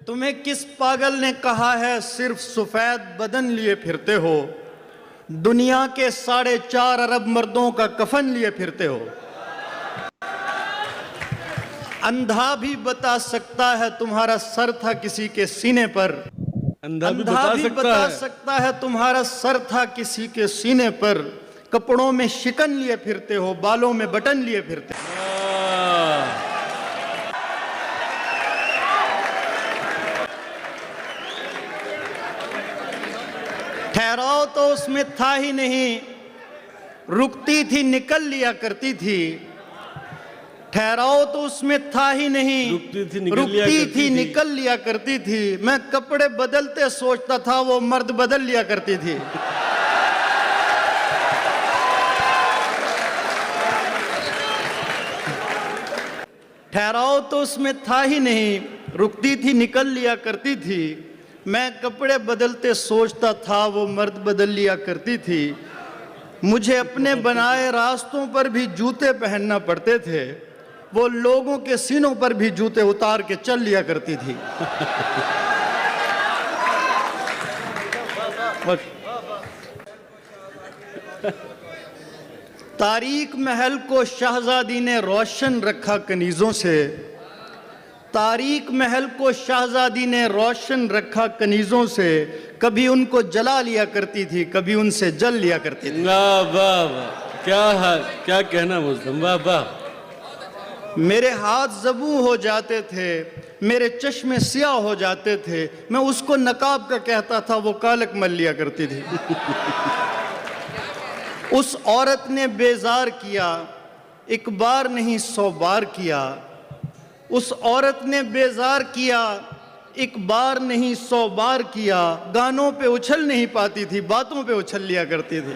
तुम्हें किस पागल ने कहा है सिर्फ सफेद बदन लिए फिरते हो? दुनिया के 4.5 अरब मर्दों का कफन लिए फिरते हो। अंधा भी बता सकता है तुम्हारा सर था किसी के सीने पर। अंधा भी बता सकता है तुम्हारा सर था किसी के सीने पर। कपड़ों में शिकन लिए फिरते हो, बालों में बटन लिए फिरते हो। ठहराव तो उसमें था ही नहीं, रुकती थी निकल लिया करती थी। ठहराव तो उसमें था ही नहीं, रुकती थी निकल लिया करती थी। मैं कपड़े बदलते सोचता था, वो मर्द बदल लिया करती थी। ठहराव तो उसमें था ही नहीं, रुकती थी निकल लिया करती थी। मैं कपड़े बदलते सोचता था, वो मर्द बदल लिया करती थी। मुझे अपने बनाए रास्तों पर भी जूते पहनना पड़ते थे, वो लोगों के सीनों पर भी जूते उतार के चल लिया करती थी। तारीक महल को शहजादी ने रोशन रखा कनीजों से। तारीक महल को शहजादी ने रोशन रखा कनीजों से। कभी उनको जला लिया करती थी, कभी उनसे जल लिया करती थी। वाह वाह वाह, क्या कहना मुस्लिम, वाह वाह। मेरे हाथ ज़बू हो जाते थे, मेरे चश्मे सियाह हो जाते थे। मैं उसको नकाब का कहता था, वो कालक मल लिया करती थी। उस औरत ने बेजार किया, एक बार नहीं 100 बार किया। उस औरत ने बेजार किया, एक बार नहीं 100 बार किया। गानों पे उछल नहीं पाती थी, बातों पे उछल लिया करती थी।